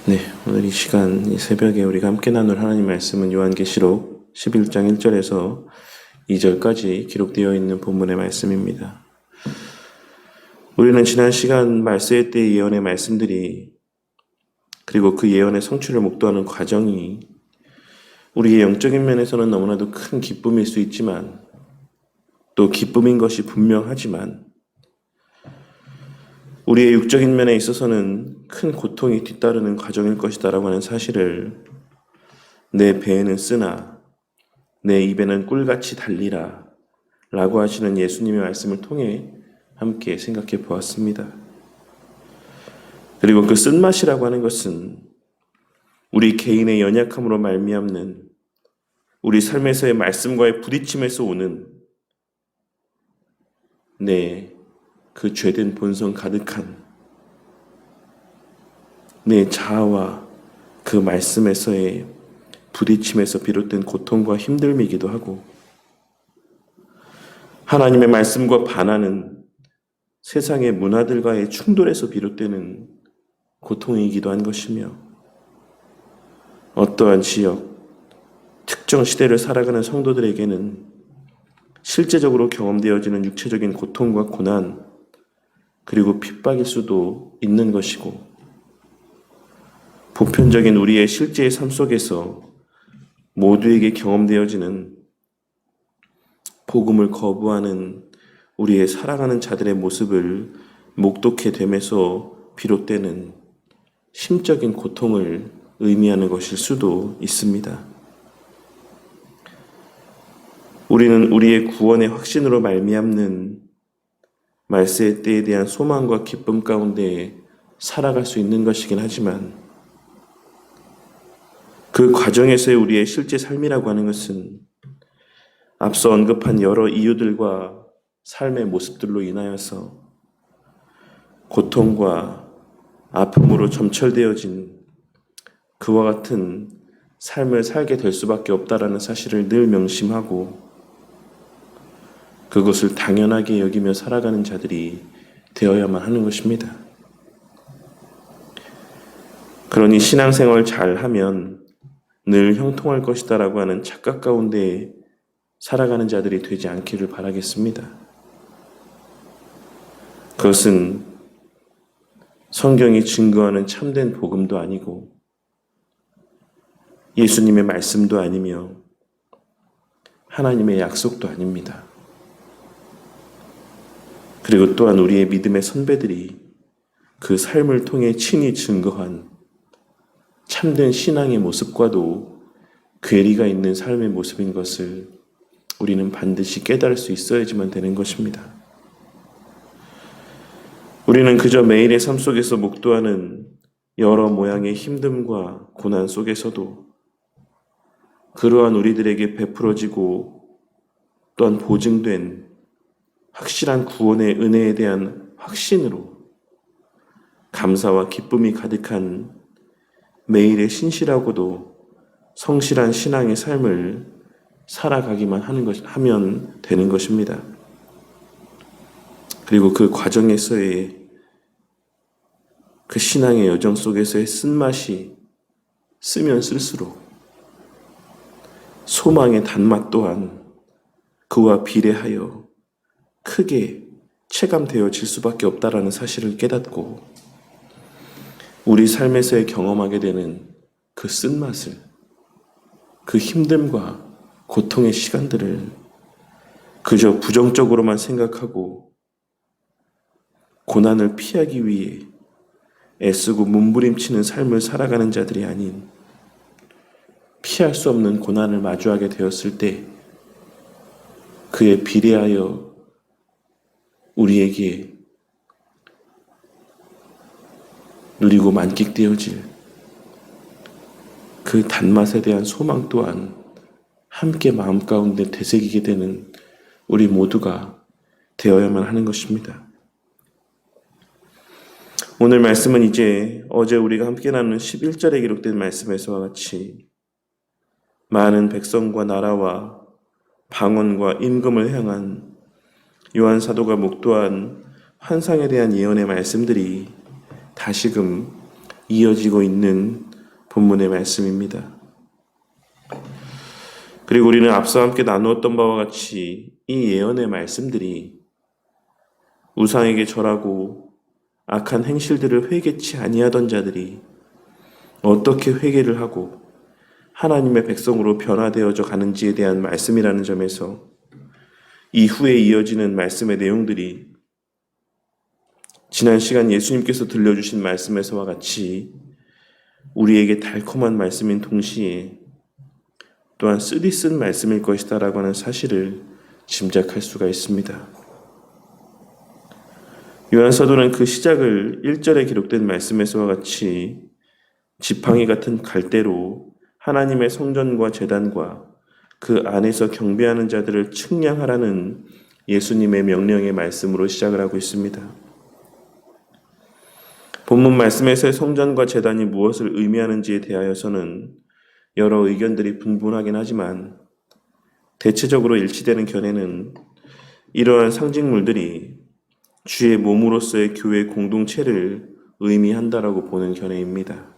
네, 오늘 이 시간, 이 새벽에 우리가 함께 나눌 하나님 말씀은 요한계시록 11장 1절에서 2절까지 기록되어 있는 본문의 말씀입니다. 우리는 지난 시간 말세의 때의 예언의 말씀들이 그리고 그 예언의 성취를 목도하는 과정이 우리의 영적인 면에서는 너무나도 큰 기쁨일 수 있지만 또 기쁨인 것이 분명하지만 우리의 육적인 면에 있어서는 큰 고통이 뒤따르는 과정일 것이다라고 하는 사실을 내 배에는 쓰나 내 입에는 꿀같이 달리라 라고 하시는 예수님의 말씀을 통해 함께 생각해 보았습니다. 그리고 그 쓴맛이라고 하는 것은 우리 개인의 연약함으로 말미암는 우리 삶에서의 말씀과의 부딪힘에서 오는 그 죄된 본성 가득한 내 자아와 그 말씀에서의 부딪힘에서 비롯된 고통과 힘듦이기도 하고 하나님의 말씀과 반하는 세상의 문화들과의 충돌에서 비롯되는 고통이기도 한 것이며 어떠한 지역, 특정 시대를 살아가는 성도들에게는 실제적으로 경험되어지는 육체적인 고통과 고난 그리고 핍박일 수도 있는 것이고 보편적인 우리의 실제의 삶 속에서 모두에게 경험되어지는 복음을 거부하는 우리의 살아가는 자들의 모습을 목독해 됨에서 비롯되는 심적인 고통을 의미하는 것일 수도 있습니다. 우리는 우리의 구원의 확신으로 말미암는 말세의 때에 대한 소망과 기쁨 가운데 살아갈 수 있는 것이긴 하지만 그 과정에서의 우리의 실제 삶이라고 하는 것은 앞서 언급한 여러 이유들과 삶의 모습들로 인하여서 고통과 아픔으로 점철되어진 그와 같은 삶을 살게 될 수밖에 없다라는 사실을 늘 명심하고 그것을 당연하게 여기며 살아가는 자들이 되어야만 하는 것입니다. 그러니 신앙생활 잘하면 늘 형통할 것이다라고 하는 착각 가운데 살아가는 자들이 되지 않기를 바라겠습니다. 그것은 성경이 증거하는 참된 복음도 아니고 예수님의 말씀도 아니며 하나님의 약속도 아닙니다. 그리고 또한 우리의 믿음의 선배들이 그 삶을 통해 친히 증거한 참된 신앙의 모습과도 괴리가 있는 삶의 모습인 것을 우리는 반드시 깨달을 수 있어야지만 되는 것입니다. 우리는 그저 매일의 삶 속에서 목도하는 여러 모양의 힘듦과 고난 속에서도 그러한 우리들에게 베풀어지고 또한 보증된 확실한 구원의 은혜에 대한 확신으로 감사와 기쁨이 가득한 매일의 신실하고도 성실한 신앙의 삶을 살아가기만 하면 되는 것입니다. 그리고 그 과정에서의 그 신앙의 여정 속에서의 쓴맛이 쓰면 쓸수록 소망의 단맛 또한 그와 비례하여 크게 체감되어질 수밖에 없다라는 사실을 깨닫고 우리 삶에서 경험하게 되는 그 쓴맛을 그 힘듦과 고통의 시간들을 그저 부정적으로만 생각하고 고난을 피하기 위해 애쓰고 몸부림치는 삶을 살아가는 자들이 아닌 피할 수 없는 고난을 마주하게 되었을 때 그에 비례하여 우리에게 누리고 만끽되어질 그 단맛에 대한 소망 또한 함께 마음 가운데 되새기게 되는 우리 모두가 되어야만 하는 것입니다. 오늘 말씀은 이제 어제 우리가 함께 나눈 11절에 기록된 말씀에서와 같이 많은 백성과 나라와 방언과 임금을 향한 요한 사도가 목도한 환상에 대한 예언의 말씀들이 다시금 이어지고 있는 본문의 말씀입니다. 그리고 우리는 앞서 함께 나누었던 바와 같이 이 예언의 말씀들이 우상에게 절하고 악한 행실들을 회개치 아니하던 자들이 어떻게 회개를 하고 하나님의 백성으로 변화되어져 가는지에 대한 말씀이라는 점에서 이후에 이어지는 말씀의 내용들이 지난 시간 예수님께서 들려주신 말씀에서와 같이 우리에게 달콤한 말씀인 동시에 또한 쓰디쓴 말씀일 것이다 라고 하는 사실을 짐작할 수가 있습니다. 요한사도는 그 시작을 1절에 기록된 말씀에서와 같이 지팡이 같은 갈대로 하나님의 성전과 제단과 그 안에서 경배하는 자들을 측량하라는 예수님의 명령의 말씀으로 시작을 하고 있습니다. 본문 말씀에서의 성전과 제단이 무엇을 의미하는지에 대하여서는 여러 의견들이 분분하긴 하지만 대체적으로 일치되는 견해는 이러한 상징물들이 주의 몸으로서의 교회 공동체를 의미한다라고 보는 견해입니다.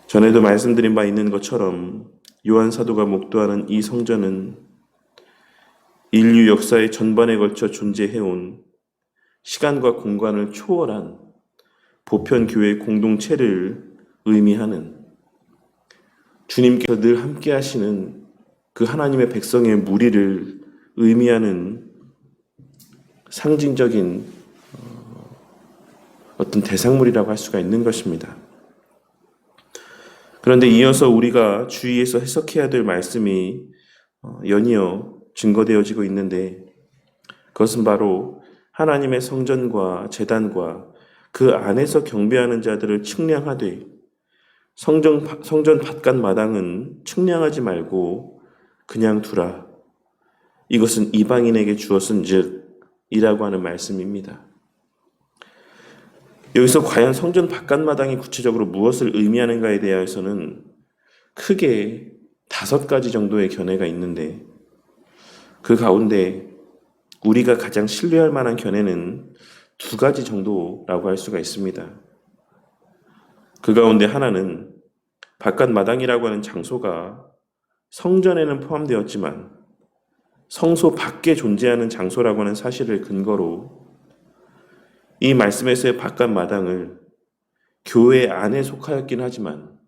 전에도 말씀드린 바 있는 것처럼 요한 사도가 목도하는 이 성전은 인류 역사의 전반에 걸쳐 존재해온 시간과 공간을 초월한 보편 교회 공동체를 의미하는 주님께서 늘 함께 하시는 그 하나님의 백성의 무리를 의미하는 상징적인 어떤 대상물이라고 할 수가 있는 것입니다. 그런데 이어서 우리가 주의해서 해석해야 될 말씀이 연이어 증거되어지고 있는데 그것은 바로 하나님의 성전과 제단과 그 안에서 경배하는 자들을 측량하되 성전 바깥 마당은 측량하지 말고 그냥 두라. 이것은 이방인에게 주었은즉 이라고 하는 말씀입니다. 여기서 과연 성전 바깥 마당이 구체적으로 무엇을 의미하는가에 대해서는 크게 5가지 정도의 견해가 있는데 그 가운데 우리가 가장 신뢰할 만한 견해는 2가지 정도라고 할 수가 있습니다. 그 가운데 하나는 바깥 마당이라고 하는 장소가 성전에는 포함되었지만 성소 밖에 존재하는 장소라고 하는 사실을 근거로 이 말씀에서의 바깥 마당을 교회 안에 속하였긴 하지만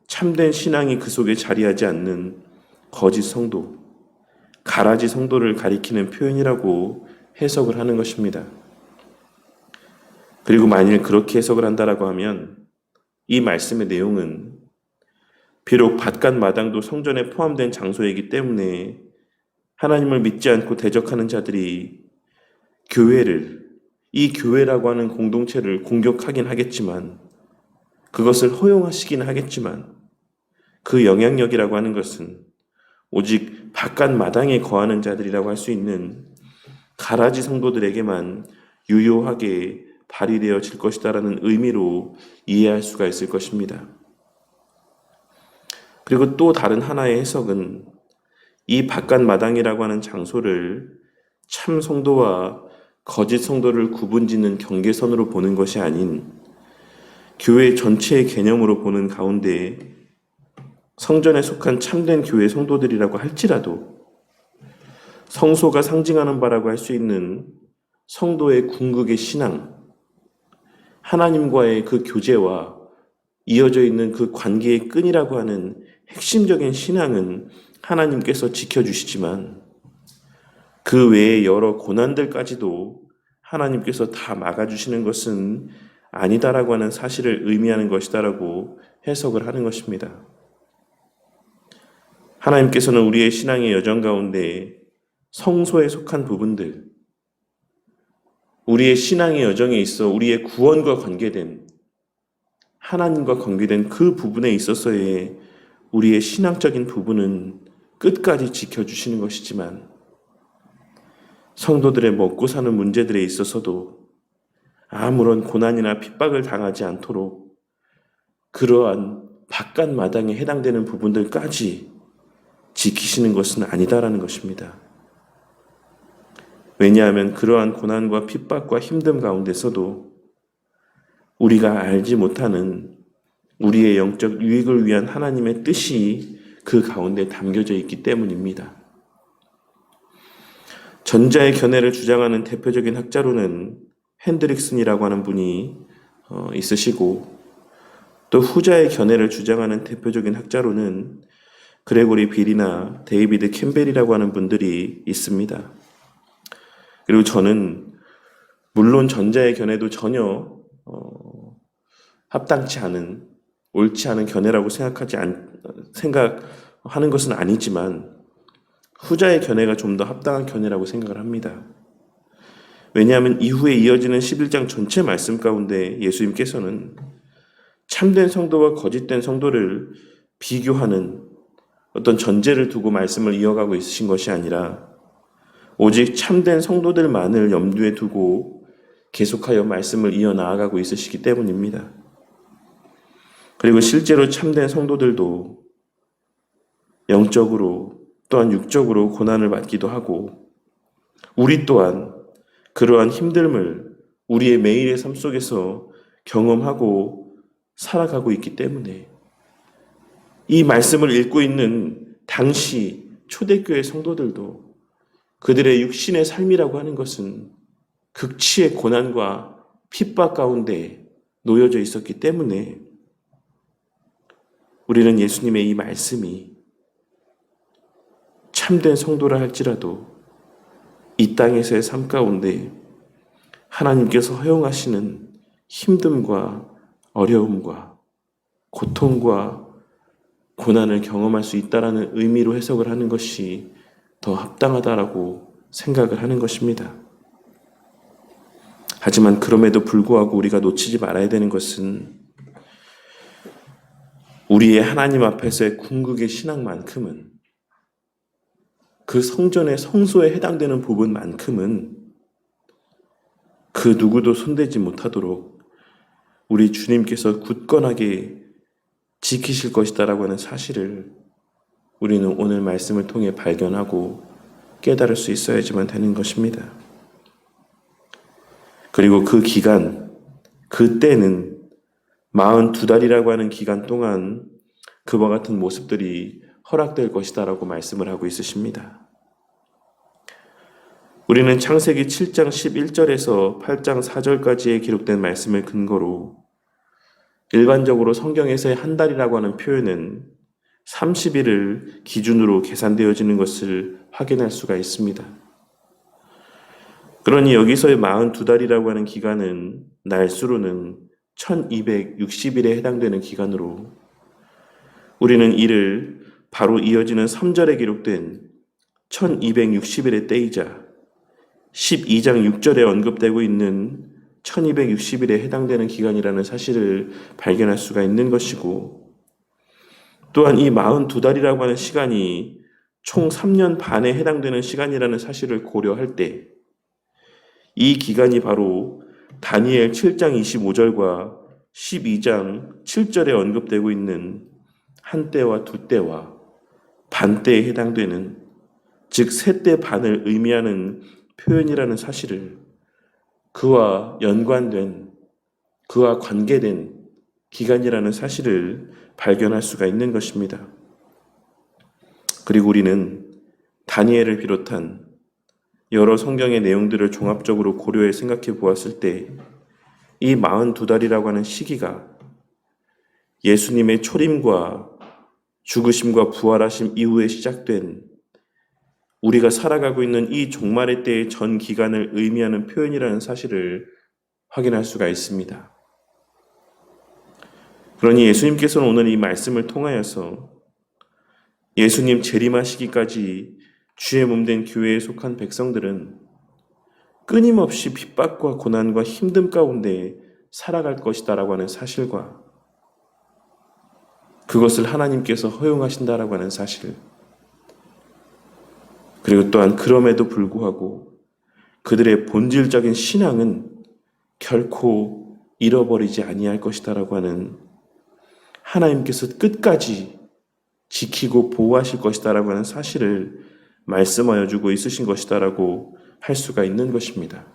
참된 신앙이 그 속에 자리하지 않는 거짓 성도, 가라지 성도를 가리키는 표현이라고 해석을 하는 것입니다. 그리고 만일 그렇게 해석을 한다라고 하면 이 말씀의 내용은 비록 바깥 마당도 성전에 포함된 장소이기 때문에 하나님을 믿지 않고 대적하는 자들이 이 교회라고 하는 공동체를 공격하긴 하겠지만 그것을 허용하시긴 하겠지만 그 영향력이라고 하는 것은 오직 바깥 마당에 거하는 자들이라고 할 수 있는 가라지 성도들에게만 유효하게 발휘되어질 것이다라는 의미로 이해할 수가 있을 것입니다. 그리고 또 다른 하나의 해석은 이 바깥 마당이라고 하는 장소를 참 성도와 거짓 성도를 구분짓는 경계선으로 보는 것이 아닌 교회 전체의 개념으로 보는 가운데 성전에 속한 참된 교회 성도들이라고 할지라도 성소가 상징하는 바라고 할 수 있는 성도의 궁극의 신앙, 하나님과의 그 교제와 이어져 있는 그 관계의 끈이라고 하는 핵심적인 신앙은 하나님께서 지켜주시지만 그 외의 여러 고난들까지도 하나님께서 다 막아주시는 것은 아니다라고 하는 사실을 의미하는 것이다라고 해석을 하는 것입니다. 하나님께서는 우리의 신앙의 여정 가운데 성소에 속한 부분들, 우리의 신앙의 여정에 있어 우리의 구원과 관계된 하나님과 관계된 그 부분에 있어서의 우리의 신앙적인 부분은 끝까지 지켜주시는 것이지만 성도들의 먹고 사는 문제들에 있어서도 아무런 고난이나 핍박을 당하지 않도록 그러한 바깥 마당에 해당되는 부분들까지 지키시는 것은 아니다라는 것입니다. 왜냐하면 그러한 고난과 핍박과 힘듦 가운데서도 우리가 알지 못하는 우리의 영적 유익을 위한 하나님의 뜻이 그 가운데 담겨져 있기 때문입니다. 전자의 견해를 주장하는 대표적인 학자로는 핸드릭슨이라고 하는 분이 있으시고, 또 후자의 견해를 주장하는 대표적인 학자로는 그레고리 빌이나 데이비드 캠벨이라고 하는 분들이 있습니다. 그리고 저는 물론 전자의 견해도 전혀 합당치 않은, 옳지 않은 견해라고 생각하는 것은 아니지만 후자의 견해가 좀 더 합당한 견해라고 생각을 합니다. 왜냐하면 이후에 이어지는 11장 전체 말씀 가운데 예수님께서는 참된 성도와 거짓된 성도를 비교하는 어떤 전제를 두고 말씀을 이어가고 있으신 것이 아니라 오직 참된 성도들만을 염두에 두고 계속하여 말씀을 이어나가고 있으시기 때문입니다. 그리고 실제로 참된 성도들도 영적으로 또한 육적으로 고난을 받기도 하고, 우리 또한 그러한 힘듦을 우리의 매일의 삶 속에서 경험하고 살아가고 있기 때문에 이 말씀을 읽고 있는 당시 초대교회 성도들도 그들의 육신의 삶이라고 하는 것은 극치의 고난과 핍박 가운데 놓여져 있었기 때문에 우리는 예수님의 이 말씀이 참된 성도라 할지라도 이 땅에서의 삶 가운데 하나님께서 허용하시는 힘듦과 어려움과 고통과 고난을 경험할 수 있다라는 의미로 해석을 하는 것이 더 합당하다라고 생각을 하는 것입니다. 하지만 그럼에도 불구하고 우리가 놓치지 말아야 되는 것은 우리의 하나님 앞에서의 궁극의 신앙만큼은, 그 성전의 성소에 해당되는 부분만큼은 그 누구도 손대지 못하도록 우리 주님께서 굳건하게 지키실 것이다라고 하는 사실을 우리는 오늘 말씀을 통해 발견하고 깨달을 수 있어야지만 되는 것입니다. 그리고 그 기간, 그때는 42달이라고 하는 기간 동안 그와 같은 모습들이 허락될 것이다라고 말씀을 하고 있으십니다. 우리는 창세기 7장 11절에서 8장 4절까지의 기록된 말씀을 근거로 일반적으로 성경에서의 한 달이라고 하는 표현은 30일을 기준으로 계산되어지는 것을 확인할 수가 있습니다. 그러니 여기서의 42달이라고 하는 기간은 날수로는 1260일에 해당되는 기간으로 우리는 이를 바로 이어지는 3절에 기록된 1260일의 때이자 12장 6절에 언급되고 있는 1260일에 해당되는 기간이라는 사실을 발견할 수가 있는 것이고, 또한 이 42달이라고 하는 시간이 총 3년 반에 해당되는 시간이라는 사실을 고려할 때 이 기간이 바로 다니엘 7장 25절과 12장 7절에 언급되고 있는 한 때와 두 때와 반 때에 해당되는, 즉 세 때 반을 의미하는 표현이라는 사실을, 그와 연관된, 그와 관계된 기간이라는 사실을 발견할 수가 있는 것입니다. 그리고 우리는 다니엘을 비롯한 여러 성경의 내용들을 종합적으로 고려해 생각해 보았을 때 이 42달이라고 하는 시기가 예수님의 초림과 죽으심과 부활하심 이후에 시작된 우리가 살아가고 있는 이 종말의 때의 전 기간을 의미하는 표현이라는 사실을 확인할 수가 있습니다. 그러니 예수님께서는 오늘 이 말씀을 통하여서 예수님 재림하시기까지 주의 몸된 교회에 속한 백성들은 끊임없이 핍박과 고난과 힘듦 가운데 살아갈 것이다라고 하는 사실과, 그것을 하나님께서 허용하신다라고 하는 사실, 그리고 또한 그럼에도 불구하고 그들의 본질적인 신앙은 결코 잃어버리지 아니할 것이다라고 하는, 하나님께서 끝까지 지키고 보호하실 것이다라고 하는 사실을 말씀하여 주고 있으신 것이다라고 할 수가 있는 것입니다.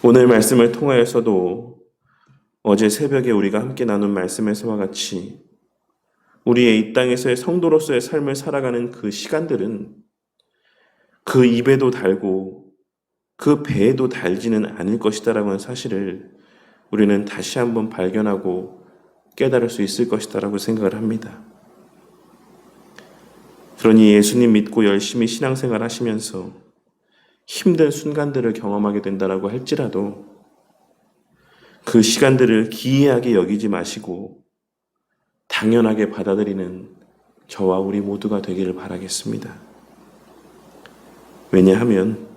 오늘 말씀을 통하여서도 어제 새벽에 우리가 함께 나눈 말씀에서와 같이 우리의 이 땅에서의 성도로서의 삶을 살아가는 그 시간들은 그 입에도 달고 그 배에도 달지는 않을 것이다라고 하는 사실을 우리는 다시 한번 발견하고 깨달을 수 있을 것이다라고 생각을 합니다. 그러니 예수님 믿고 열심히 신앙생활 하시면서 힘든 순간들을 경험하게 된다라고 할지라도 그 시간들을 기이하게 여기지 마시고 당연하게 받아들이는 저와 우리 모두가 되기를 바라겠습니다. 왜냐하면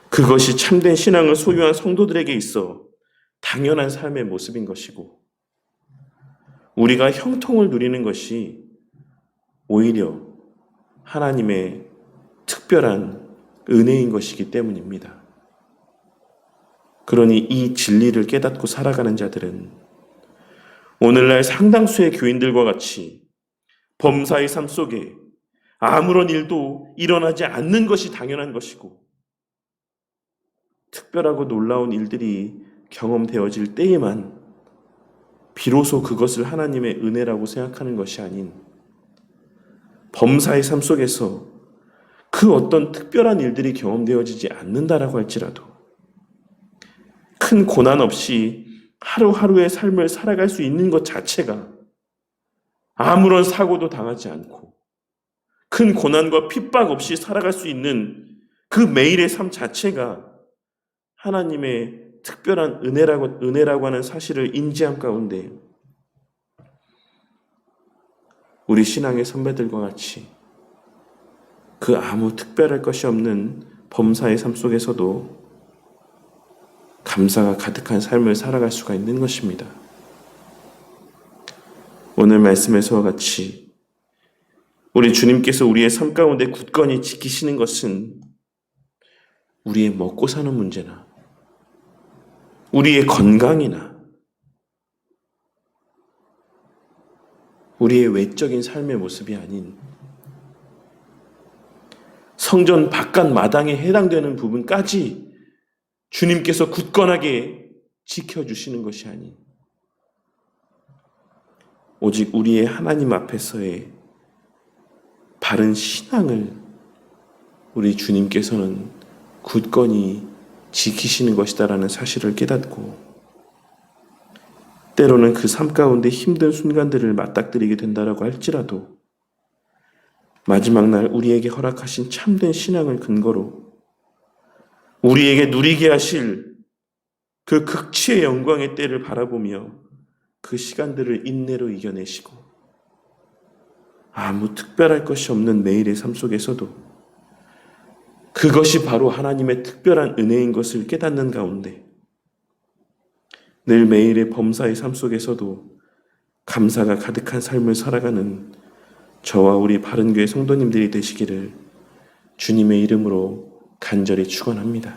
그것이 참된 신앙을 소유한 성도들에게 있어 당연한 삶의 모습인 것이고 우리가 형통을 누리는 것이 오히려 하나님의 특별한 은혜인 것이기 때문입니다. 그러니 이 진리를 깨닫고 살아가는 자들은 오늘날 상당수의 교인들과 같이 범사의 삶 속에 아무런 일도 일어나지 않는 것이 당연한 것이고 특별하고 놀라운 일들이 경험되어질 때에만 비로소 그것을 하나님의 은혜라고 생각하는 것이 아닌 범사의 삶 속에서 그 어떤 특별한 일들이 경험되어지지 않는다라고 할지라도 큰 고난 없이 하루하루의 삶을 살아갈 수 있는 것 자체가 아무런 사고도 당하지 않고 큰 고난과 핍박 없이 살아갈 수 있는 그 매일의 삶 자체가 하나님의 특별한 은혜라고 하는 사실을 인지함 가운데 우리 신앙의 선배들과 같이 그 아무 특별할 것이 없는 범사의 삶 속에서도 감사가 가득한 삶을 살아갈 수가 있는 것입니다. 오늘 말씀에서와 같이 우리 주님께서 우리의 삶 가운데 굳건히 지키시는 것은 우리의 먹고 사는 문제나 우리의 건강이나 우리의 외적인 삶의 모습이 아닌 성전 바깥 마당에 해당되는 부분까지 주님께서 굳건하게 지켜주시는 것이 아닌 오직 우리의 하나님 앞에서의 바른 신앙을 우리 주님께서는 굳건히 지키시는 것이다라는 사실을 깨닫고 때로는 그 삶 가운데 힘든 순간들을 맞닥뜨리게 된다라고 할지라도 마지막 날 우리에게 허락하신 참된 신앙을 근거로 우리에게 누리게 하실 그 극치의 영광의 때를 바라보며 그 시간들을 인내로 이겨내시고 아무 특별할 것이 없는 매일의 삶 속에서도 그것이 바로 하나님의 특별한 은혜인 것을 깨닫는 가운데 늘 매일의 범사의 삶 속에서도 감사가 가득한 삶을 살아가는 저와 우리 바른교회 성도님들이 되시기를 주님의 이름으로 간절히 축원합니다.